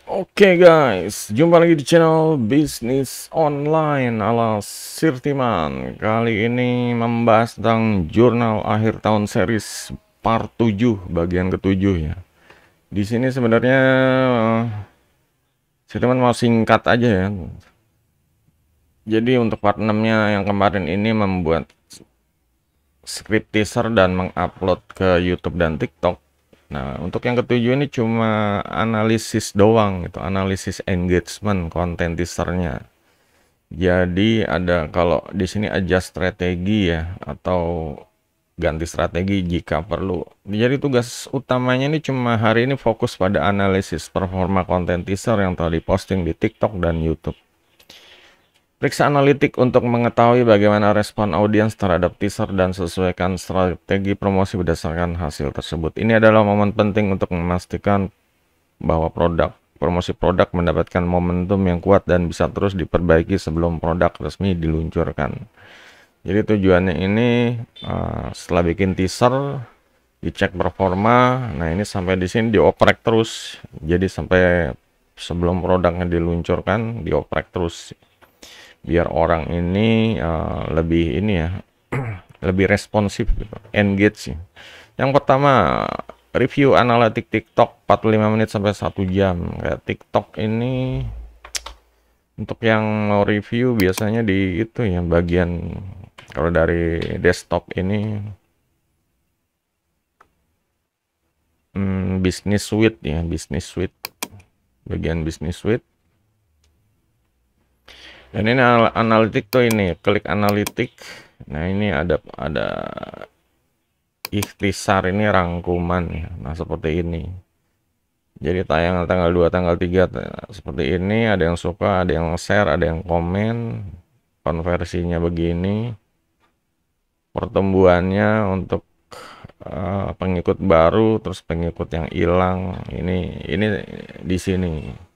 Oke guys, jumpa lagi di channel bisnis online ala Sirtiman. Kali ini membahas tentang jurnal akhir tahun series part 7 bagian ketujuh ya. Di sini sebenarnya Sirtiman mau singkat aja ya. Jadi untuk part 6-nya yang kemarin ini membuat script teaser dan mengupload ke YouTube dan TikTok. Nah, untuk yang ketujuh ini cuma analisis doang gitu, analisis engagement konten teasernya. Jadi ada kalau di sini adjust strategi ya atau ganti strategi jika perlu. Jadi tugas utamanya ini cuma hari ini fokus pada analisis performa konten teaser yang telah diposting di TikTok dan YouTube. Periksa analitik untuk mengetahui bagaimana respon audiens terhadap teaser dan sesuaikan strategi promosi berdasarkan hasil tersebut. Ini adalah momen penting untuk memastikan bahwa promosi produk mendapatkan momentum yang kuat dan bisa terus diperbaiki sebelum produk resmi diluncurkan. Jadi tujuannya ini setelah bikin teaser dicek performa. Nah, ini sampai di sini dioprek terus. Jadi sampai sebelum produknya diluncurkan dioprek terus biar orang ini lebih ini ya lebih responsif gitu, engage sih. Yang pertama, review analitik TikTok 45 menit sampai 1 jam. Kayak TikTok ini untuk yang mau review biasanya di itu ya bagian kalau dari desktop ini Business Suite ya, Business Suite, bagian Business Suite. Dan ini analitik tuh ini, klik analitik. Nah, ini ada ikhtisar ini rangkuman ya. Nah, seperti ini. Jadi tayang tanggal 2, tanggal 3 seperti ini, ada yang suka, ada yang share, ada yang komen. Konversinya begini. Pertumbuhannya untuk pengikut baru, terus pengikut yang hilang. Ini di sini.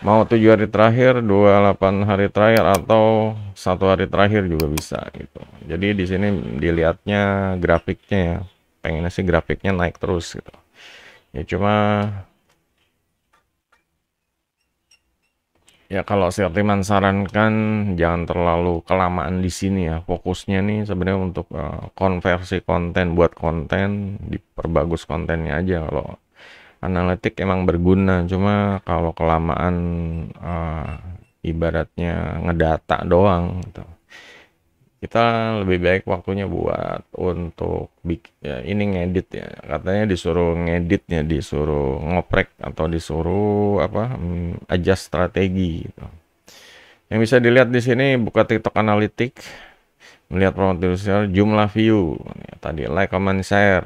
Mau 7 hari terakhir, 28 hari terakhir, atau 1 hari terakhir juga bisa gitu. Jadi di sini dilihatnya grafiknya ya. Pengennya sih grafiknya naik terus gitu. Ya cuma ya kalau Sirtiman sarankan jangan terlalu kelamaan di sini ya. Fokusnya nih sebenarnya untuk konversi konten, buat konten, diperbagus kontennya aja. Kalau analitik emang berguna, cuma kalau kelamaan ibaratnya ngedata doang gitu. Kita lebih baik waktunya buat untuk ya, ini ngedit ya. Katanya disuruh ngedit ya, disuruh ngoprek atau disuruh apa adjust strategi gitu. Yang bisa dilihat di sini buka TikTok Analytics, melihat potensial jumlah view ya, tadi like, comment, share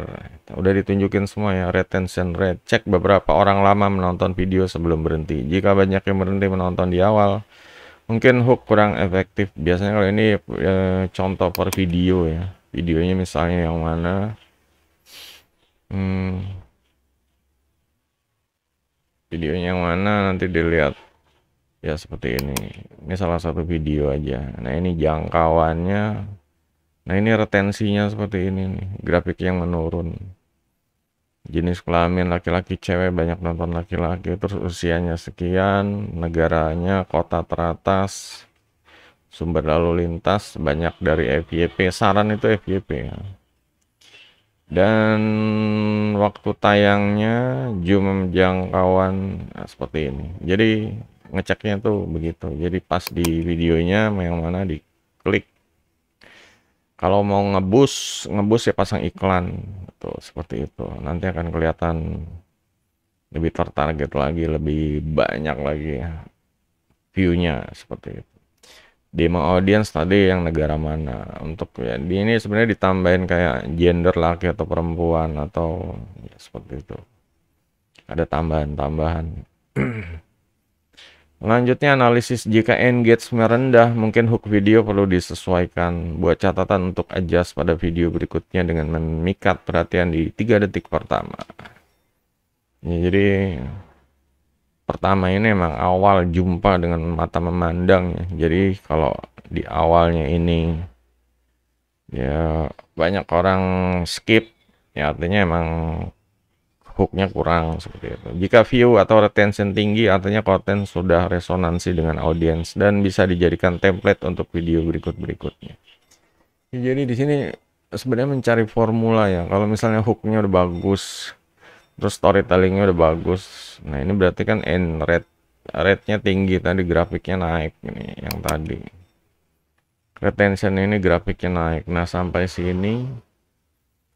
udah ditunjukin semua ya, retention rate, cek beberapa orang lama menonton video sebelum berhenti. Jika banyak yang berhenti menonton di awal, mungkin hook kurang efektif. Biasanya kalau ini contoh per video ya, videonya misalnya yang mana videonya yang mana nanti dilihat ya seperti ini salah satu video aja. Nah, ini jangkauannya. Nah, ini retensinya seperti ini nih, grafik yang menurun. Jenis kelamin laki-laki, cewek, banyak nonton laki-laki, terus usianya sekian, negaranya kota teratas, sumber lalu lintas banyak dari FYP, saran itu FYP ya. Dan waktu tayangnya, jumlah jangkauan nah, seperti ini. Jadi ngeceknya tuh begitu. Jadi pas di videonya yang mana diklik. Kalau mau ngebus ya pasang iklan tuh seperti itu. Nanti akan kelihatan lebih tertarget lagi, lebih banyak lagi ya view-nya seperti itu. Demo audience tadi yang negara mana, untuk ya di ini sebenarnya ditambahin kayak gender laki atau perempuan atau ya, seperti itu. Ada tambahan-tambahan. Selanjutnya analisis jika engagement rendah, mungkin hook video perlu disesuaikan. Buat catatan untuk adjust pada video berikutnya dengan memikat perhatian di 3 detik pertama. Ya, jadi pertama ini emang awal jumpa dengan mata memandang ya. Jadi kalau di awalnya ini ya banyak orang skip ya, artinya emang hooknya kurang seperti itu. Jika view atau retention tinggi, artinya konten sudah resonansi dengan audiens dan bisa dijadikan template untuk video berikut-berikutnya. Jadi di sini sebenarnya mencari formula ya. Kalau misalnya hooknya udah bagus, terus storytellingnya udah bagus, nah ini berarti kan end rate-nya tinggi, tadi grafiknya naik ini yang tadi. Retention ini grafiknya naik. Nah, sampai sini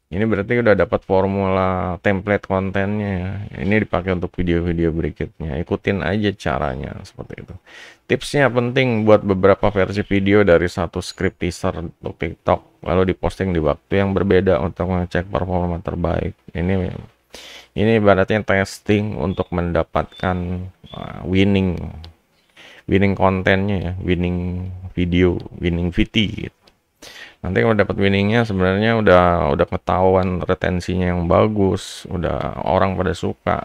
ini berarti udah dapat formula template kontennya ya. Ini dipakai untuk video-video berikutnya. Ikutin aja caranya seperti itu. Tipsnya penting buat beberapa versi video dari satu script teaser untuk TikTok, lalu diposting di waktu yang berbeda untuk mengecek performa terbaik. Ini ibaratnya testing untuk mendapatkan winning kontennya ya, winning video, winning VT gitu. Nanti kalau dapat winningnya sebenarnya udah ketahuan retensinya yang bagus, udah orang pada suka.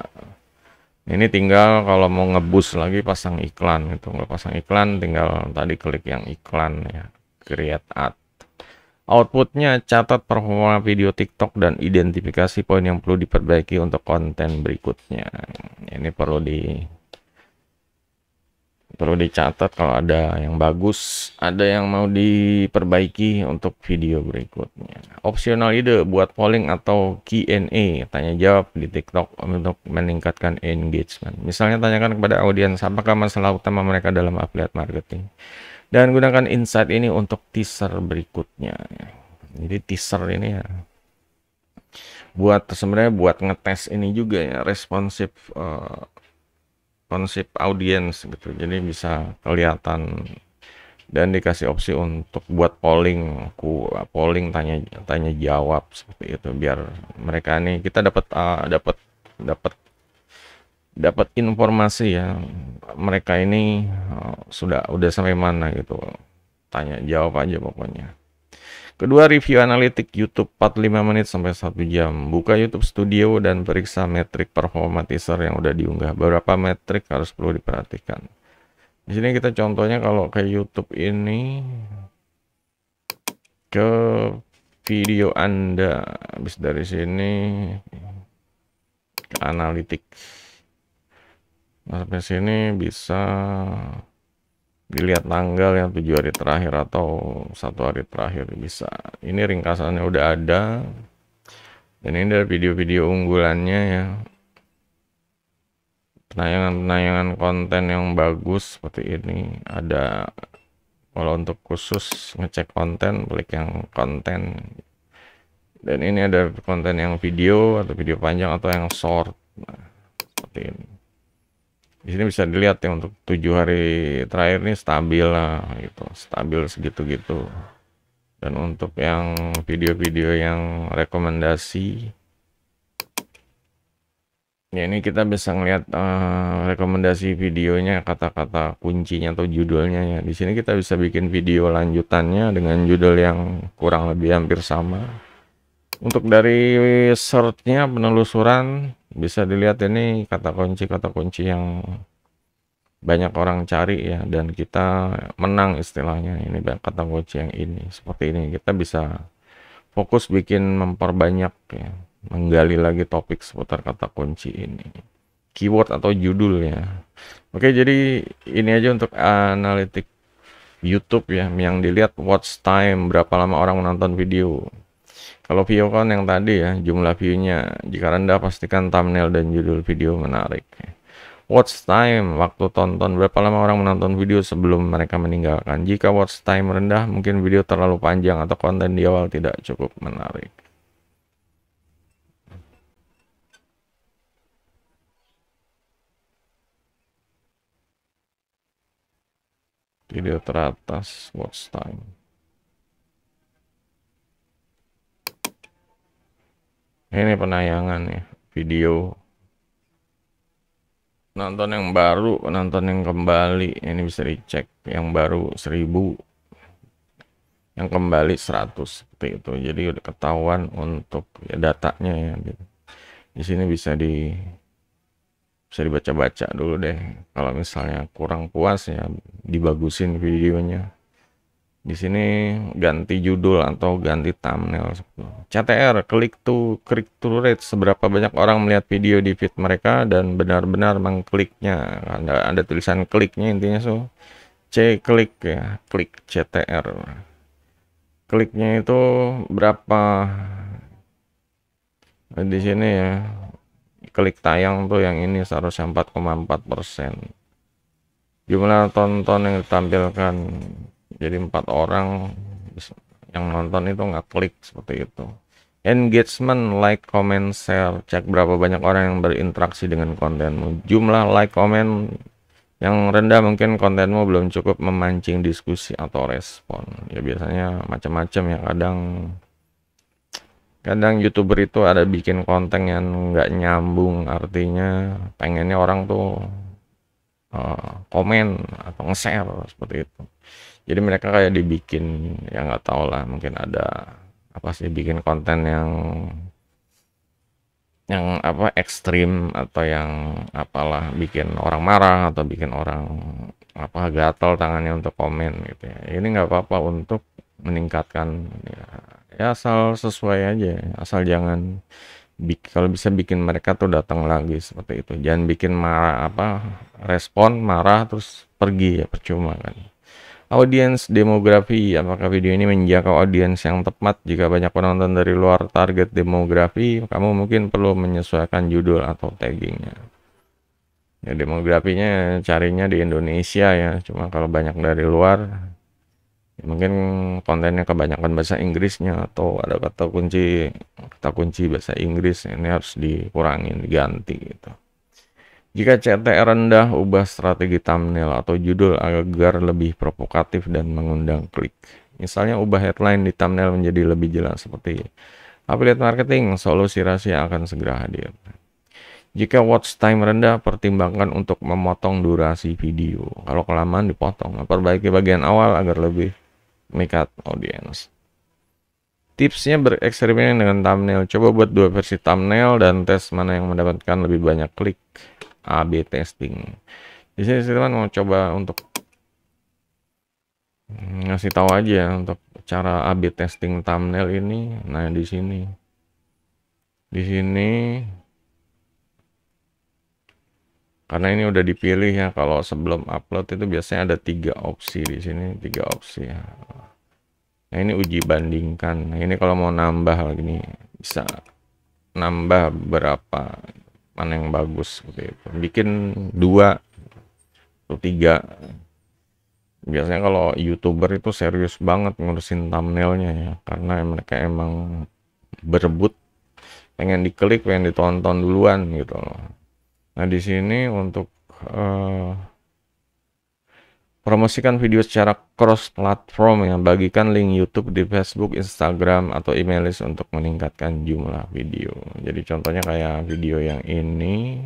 Ini tinggal kalau mau ngebus lagi pasang iklan gitu. Nggak pasang iklan, tinggal tadi klik yang iklan ya, create ad. Outputnya catat performa video TikTok dan identifikasi poin yang perlu diperbaiki untuk konten berikutnya. Ini perlu dicatat kalau ada yang bagus, ada yang mau diperbaiki untuk video berikutnya. Opsional ide buat polling atau Q&A, tanya jawab di TikTok untuk meningkatkan engagement. Misalnya tanyakan kepada audiens apakah masalah utama mereka dalam affiliate marketing. Dan gunakan insight ini untuk teaser berikutnya. Jadi teaser ini ya sebenarnya buat ngetes ini juga ya, responsif konsep audiens gitu, jadi bisa kelihatan dan dikasih opsi untuk buat polling tanya jawab seperti itu, biar mereka nih kita dapat informasi ya, mereka ini udah sampai mana gitu, tanya jawab aja pokoknya. Kedua, review analitik YouTube 45 menit sampai 1 jam. Buka YouTube Studio dan periksa metrik performa teaser yang udah diunggah. Beberapa metrik harus perlu diperhatikan. Di sini kita contohnya kalau ke YouTube ini, ke video Anda, habis dari sini ke analitik. Nah, sampai sini bisa dilihat tanggal yang 7 hari terakhir atau 1 hari terakhir bisa. Ini ringkasannya udah ada. Dan ini dari video-video unggulannya ya. Penayangan konten yang bagus seperti ini. Ada, kalau untuk khusus ngecek konten, klik yang konten. Dan ini ada konten yang video atau video panjang atau yang short. Nah, seperti ini. Di sini bisa dilihat ya, untuk 7 hari terakhir ini stabil lah gitu, stabil segitu-gitu. Dan untuk yang video-video yang rekomendasi, ya ini kita bisa ngeliat rekomendasi videonya, kata-kata kuncinya atau judulnya ya. Di sini kita bisa bikin video lanjutannya dengan judul yang kurang lebih hampir sama. Untuk dari search-nya, penelusuran, bisa dilihat ini kata kunci yang banyak orang cari ya, dan kita menang istilahnya. Ini kata kunci yang ini, seperti ini. Kita bisa fokus bikin memperbanyak ya, menggali lagi topik seputar kata kunci ini, keyword atau judulnya. Oke, jadi ini aja untuk analitik YouTube ya, yang dilihat watch time, berapa lama orang menonton video. Kalau view kan yang tadi ya, jumlah view-nya. Jika rendah, pastikan thumbnail dan judul video menarik. Watch time, waktu tonton, berapa lama orang menonton video sebelum mereka meninggalkan. Jika watch time rendah, mungkin video terlalu panjang atau konten di awal tidak cukup menarik. Video teratas, watch time. Ini penayangan ya, video. Nonton yang baru, nonton yang kembali, ini bisa dicek. Yang baru 1000, yang kembali 100, seperti itu. Jadi udah ketahuan untuk ya, datanya ya gitu. Di sini bisa dibaca-baca dulu deh. Kalau misalnya kurang puas ya dibagusin videonya. Di sini ganti judul atau ganti thumbnail. CTR, click to rate, seberapa banyak orang melihat video di feed mereka dan benar-benar mengkliknya. Ada tulisan kliknya, intinya klik ya, klik CTR. Kliknya itu berapa? Di sini ya, klik tayang tuh yang ini seharusnya 4,4%. Jumlah tonton yang ditampilkan, jadi 4 orang yang nonton itu nggak klik seperti itu. Engagement, like, comment, share, cek berapa banyak orang yang berinteraksi dengan kontenmu. Jumlah like, comment yang rendah mungkin kontenmu belum cukup memancing diskusi atau respon. Ya biasanya macam-macam ya, kadang YouTuber itu ada bikin konten yang nggak nyambung, artinya pengennya orang tuh komen atau nge-share seperti itu. Jadi mereka kayak dibikin, ya nggak tahu lah, mungkin ada apa sih, bikin konten yang apa, ekstrim atau yang apalah, bikin orang marah atau bikin orang apa, gatal tangannya untuk komen gitu ya. Ini nggak apa-apa untuk meningkatkan ya, asal sesuai aja, asal jangan kalau bisa bikin mereka tuh datang lagi seperti itu. Jangan bikin marah apa, respon marah terus pergi, ya percuma kan. Audiens demografi, apakah video ini menjangkau audiens yang tepat? Jika banyak penonton dari luar target demografi, kamu mungkin perlu menyesuaikan judul atau taggingnya. Ya demografinya carinya di Indonesia ya, cuma kalau banyak dari luar, ya mungkin kontennya kebanyakan bahasa Inggrisnya atau ada kata kunci bahasa Inggris, ini harus dikurangin, diganti gitu. Jika CTR rendah, ubah strategi thumbnail atau judul agar lebih provokatif dan mengundang klik. Misalnya ubah headline di thumbnail menjadi lebih jelas seperti affiliate marketing, solusi rahasia akan segera hadir. Jika watch time rendah, pertimbangkan untuk memotong durasi video. Kalau kelamaan dipotong, perbaiki bagian awal agar lebih memikat audiens. Tipsnya bereksperimen dengan thumbnail. Coba buat 2 versi thumbnail dan tes mana yang mendapatkan lebih banyak klik. A/B testing. Di sini teman mau coba untuk ngasih tahu aja untuk cara A/B testing thumbnail ini. Nah, di sini karena ini udah dipilih ya, kalau sebelum upload itu biasanya ada 3 opsi di sini, 3 opsi ya. Nah, ini uji bandingkan. Nah, ini kalau mau nambah lagi nih, bisa nambah berapa, mana yang bagus seperti itu. Bikin 2 atau 3. Biasanya kalau YouTuber itu serius banget ngurusin thumbnailnya ya, karena mereka emang berebut pengen diklik, pengen ditonton duluan gitu loh. Nah, di sini untuk promosikan video secara cross platform ya, bagikan link YouTube di Facebook, Instagram, atau email list untuk meningkatkan jumlah video. Jadi contohnya kayak video yang ini.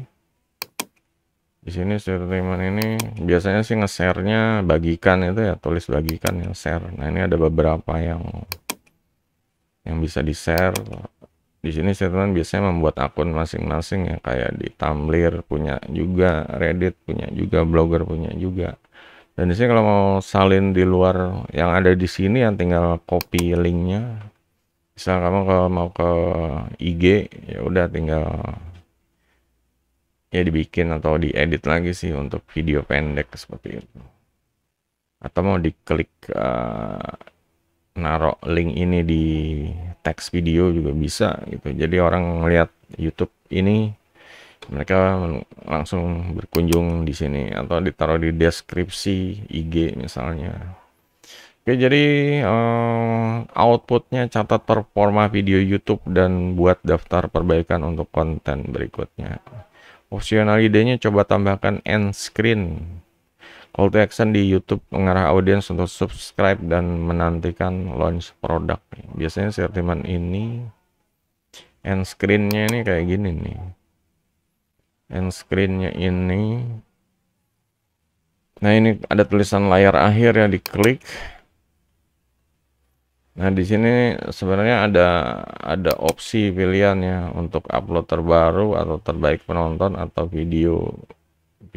Di sini Entertainment ini biasanya sih nge-share-nya bagikan itu ya, tulis bagikan ya, share. Nah, ini ada beberapa yang bisa di-share. Di sini Entertainment biasanya membuat akun masing-masing ya, kayak di Tumblr punya juga, Reddit punya juga, Blogger punya juga. Dan di sini kalau mau salin di luar yang ada di sini, yang tinggal copy linknya. Misal kamu kalau mau ke IG, ya udah tinggal ya dibikin atau diedit lagi sih untuk video pendek seperti itu. Atau mau diklik naruh link ini di teks video juga bisa gitu. Jadi orang ngeliat YouTube ini, mereka langsung berkunjung di sini, atau ditaruh di deskripsi IG misalnya. Oke, jadi outputnya catat performa video YouTube dan buat daftar perbaikan untuk konten berikutnya. Opsional idenya coba tambahkan end screen. Call to action di YouTube mengarah audiens untuk subscribe dan menantikan launch produk. Biasanya sentimen ini end screen-nya ini kayak gini nih. End screen-nya ini. Nah, ini ada tulisan layar akhir ya, diklik. Nah, di sini sebenarnya ada opsi pilihan ya untuk upload terbaru atau terbaik penonton atau video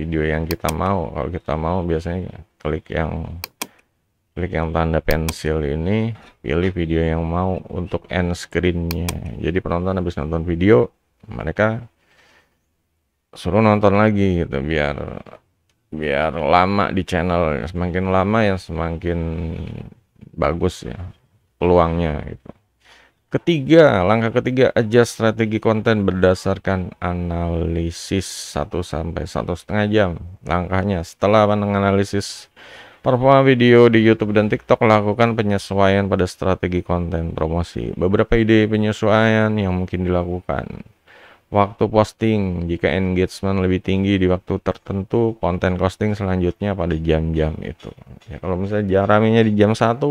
yang kita mau. Kalau kita mau biasanya klik yang Klik yang tanda pensil ini, pilih video yang mau untuk end screen-nya. Jadi penonton habis nonton video, mereka suruh nonton lagi gitu, biar lama di channel. Semakin lama ya semakin bagus ya peluangnya gitu. Langkah ketiga, adjust strategi konten berdasarkan analisis 1 sampai 1,5 jam. Langkahnya, setelah menganalisis performa video di YouTube dan TikTok, lakukan penyesuaian pada strategi konten promosi. Beberapa ide penyesuaian yang mungkin dilakukan. Waktu posting, jika engagement lebih tinggi di waktu tertentu, konten posting selanjutnya pada jam-jam itu. Ya, kalau misalnya rame-nya di jam 1,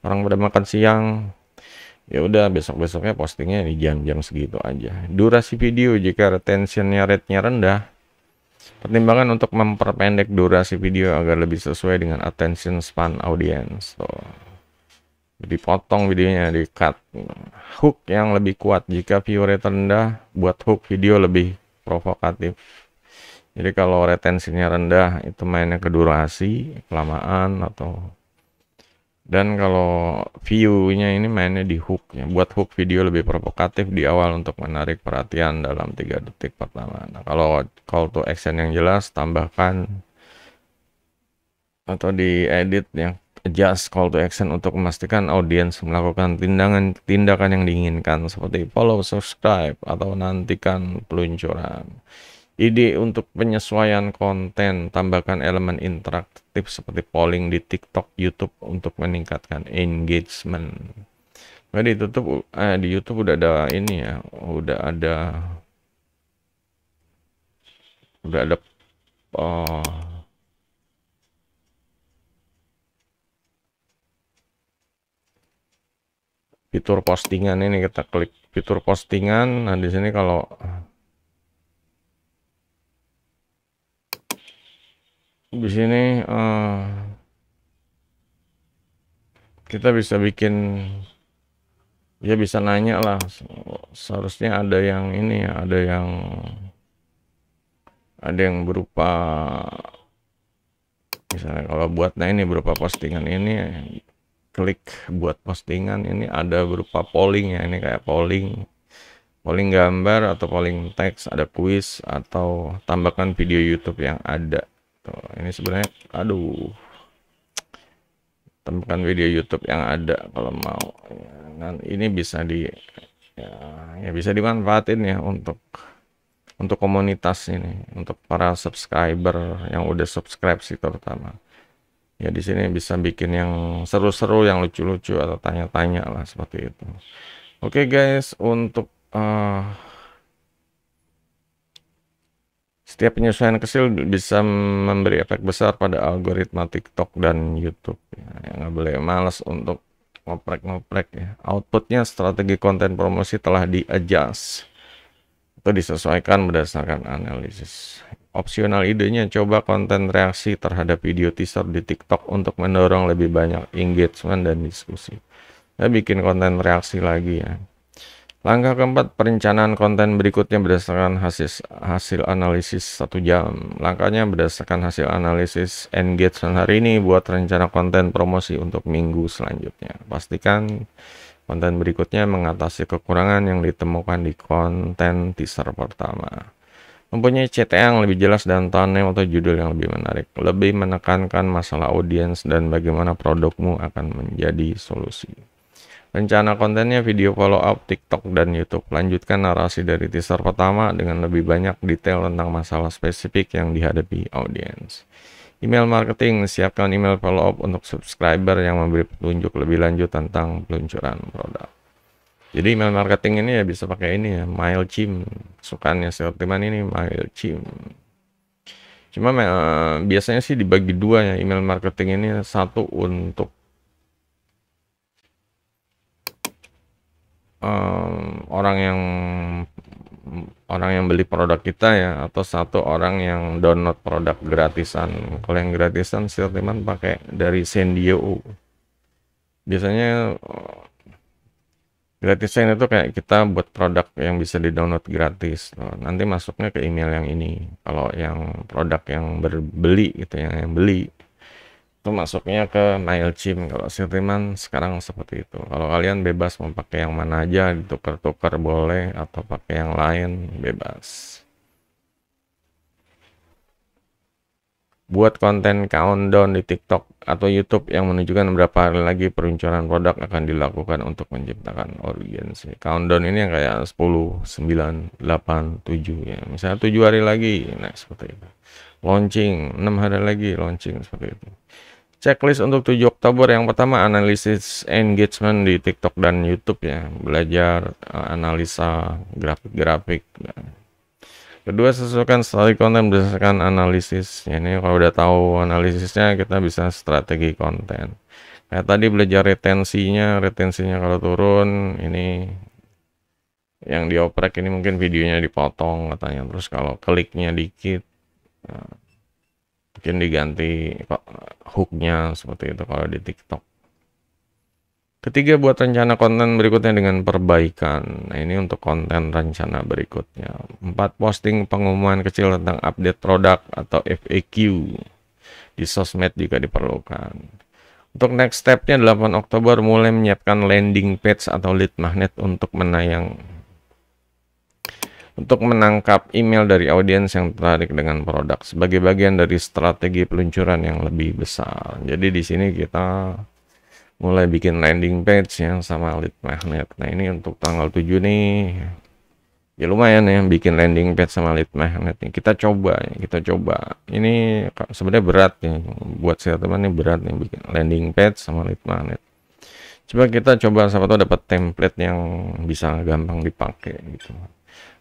orang pada makan siang, ya udah besok-besoknya postingnya di jam-jam segitu aja. Durasi video, jika retentionnya rate-nya rendah, pertimbangan untuk memperpendek durasi video agar lebih sesuai dengan attention span audience. Dipotong videonya, di cut. Hook yang lebih kuat, jika view rate rendah, buat hook video lebih provokatif. Jadi kalau retensinya rendah, itu mainnya ke durasi, kelamaan, dan kalau view-nya ini mainnya di hook ya, buat hook video lebih provokatif di awal untuk menarik perhatian dalam 3 detik pertama. Nah, kalau call to action yang jelas, tambahkan atau diedit yang adjust call to action untuk memastikan audiens melakukan tindakan yang diinginkan seperti follow, subscribe, atau nantikan peluncuran. Ide untuk penyesuaian konten, tambahkan elemen interaktif seperti polling di TikTok, YouTube untuk meningkatkan engagement. Nah, di YouTube udah ada ini ya, udah ada uh, fitur postingan ini. Kita klik fitur postingan. Nah, di sini kalau di sini kita bisa bikin, ya bisa nanya lah. Seharusnya ada yang ini ya, ada yang berupa, misalnya kalau buat, nah ini berupa postingan ini, klik buat postingan ini, ada berupa polling ya, ini kayak polling gambar atau polling teks, ada kuis, atau tambahkan video YouTube yang ada. Tuh, ini sebenarnya tambahkan video YouTube yang ada kalau mau ya. Nah, ini bisa bisa dimanfaatin ya untuk komunitas ini, untuk para subscriber yang udah subscribe sih terutama. Ya di sini bisa bikin yang seru-seru, yang lucu-lucu, atau tanya-tanya lah seperti itu. Oke guys, untuk setiap penyesuaian kecil bisa memberi efek besar pada algoritma TikTok dan YouTube. Ya, nggak boleh malas untuk ngoprek-ngoprek ya. Outputnya, strategi konten promosi telah di-adjust atau disesuaikan berdasarkan analisis. Opsional idenya, coba konten reaksi terhadap video teaser di TikTok untuk mendorong lebih banyak engagement dan diskusi. Saya bikin konten reaksi lagi ya. Langkah keempat, perencanaan konten berikutnya berdasarkan hasil analisis 1 jam. Langkahnya, berdasarkan hasil analisis engagement hari ini, buat rencana konten promosi untuk minggu selanjutnya. Pastikan konten berikutnya mengatasi kekurangan yang ditemukan di konten teaser pertama. Mempunyai CTA yang lebih jelas dan thumbnail atau judul yang lebih menarik. Lebih menekankan masalah audiens dan bagaimana produkmu akan menjadi solusi. Rencana kontennya, video follow up TikTok dan YouTube. Lanjutkan narasi dari teaser pertama dengan lebih banyak detail tentang masalah spesifik yang dihadapi audiens. Email marketing, siapkan email follow up untuk subscriber yang memberi petunjuk lebih lanjut tentang peluncuran produk. Jadi email marketing ini ya bisa pakai ini ya, MailChimp. Sukanya Sepertiman ini MailChimp. Cuma biasanya sih dibagi dua ya email marketing ini. Satu untuk orang yang beli produk kita ya, atau satu orang yang download produk gratisan. Kalau yang gratisan Sepertiman pakai dari Sendio. Biasanya gratisan itu kayak kita buat produk yang bisa di-download gratis. Nanti masuknya ke email yang ini. Kalau yang produk yang berbeli gitu, yang beli, itu masuknya ke Mailchimp. Kalau Sirtiman sekarang seperti itu. Kalau kalian bebas mau pakai yang mana aja, ditukar-tukar boleh, atau pakai yang lain bebas. Buat konten countdown di TikTok atau YouTube yang menunjukkan berapa hari lagi peluncuran produk akan dilakukan untuk menciptakan urgensi. Countdown ini yang kayak 10, 9, 8, 7 ya. Misalnya 7 hari lagi, nah seperti itu. Launching, 6 hari lagi launching seperti itu. Checklist untuk 7 Oktober yang pertama analisis engagement di TikTok dan YouTube ya. Belajar analisa grafik-grafik. Kedua, sesuaikan strategi konten berdasarkan analisis. Ini kalau udah tahu analisisnya, kita bisa strategi konten. Kayak tadi belajar retensinya kalau turun, ini yang dioprek ini mungkin videonya dipotong katanya. Terus kalau kliknya dikit, mungkin diganti hooknya seperti itu kalau di TikTok. Ketiga, buat rencana konten berikutnya dengan perbaikan. Nah, ini untuk konten rencana berikutnya. 4, posting pengumuman kecil tentang update produk atau FAQ di sosmed jika diperlukan. Untuk next stepnya 8 Oktober mulai menyiapkan landing page atau lead magnet untuk menangkap email dari audiens yang tertarik dengan produk sebagai bagian dari strategi peluncuran yang lebih besar. Jadi di sini kita mulai bikin landing page ya sama lead magnet. Nah, ini untuk tanggal 7 nih. Ya lumayan ya bikin landing page sama lead magnet nih. Kita coba. Ini sebenarnya berat ya. Buat saya teman ini berat nih bikin landing page sama lead magnet. Kita coba siapa tahu dapat template yang bisa gampang dipakai gitu.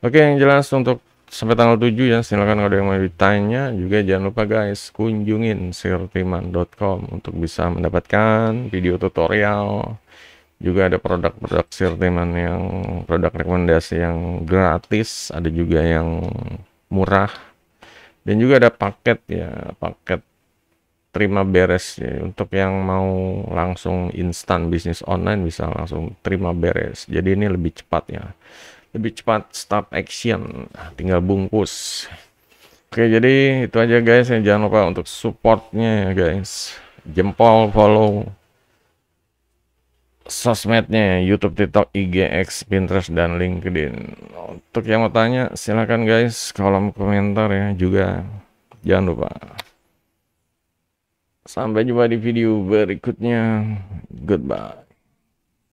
Oke, yang jelas untuk sampai tanggal 7 ya, silakan kalau ada yang mau ditanya. Juga jangan lupa guys, kunjungin sirtiman.com untuk bisa mendapatkan video tutorial. Juga ada produk-produk Sirtiman yang produk rekomendasi yang gratis, ada juga yang murah. Dan juga ada paket ya, paket terima beres ya. Untuk yang mau langsung instan bisnis online bisa langsung terima beres. Jadi ini lebih cepat ya. Lebih cepat start action, tinggal bungkus. Oke, jadi itu aja guys ya. Jangan lupa untuk supportnya ya guys, jempol, follow sosmednya, YouTube, TikTok, IG, X, Pinterest, dan LinkedIn. Untuk yang mau tanya silahkan guys, kolom komentar ya. Juga jangan lupa. Sampai jumpa di video berikutnya. Goodbye.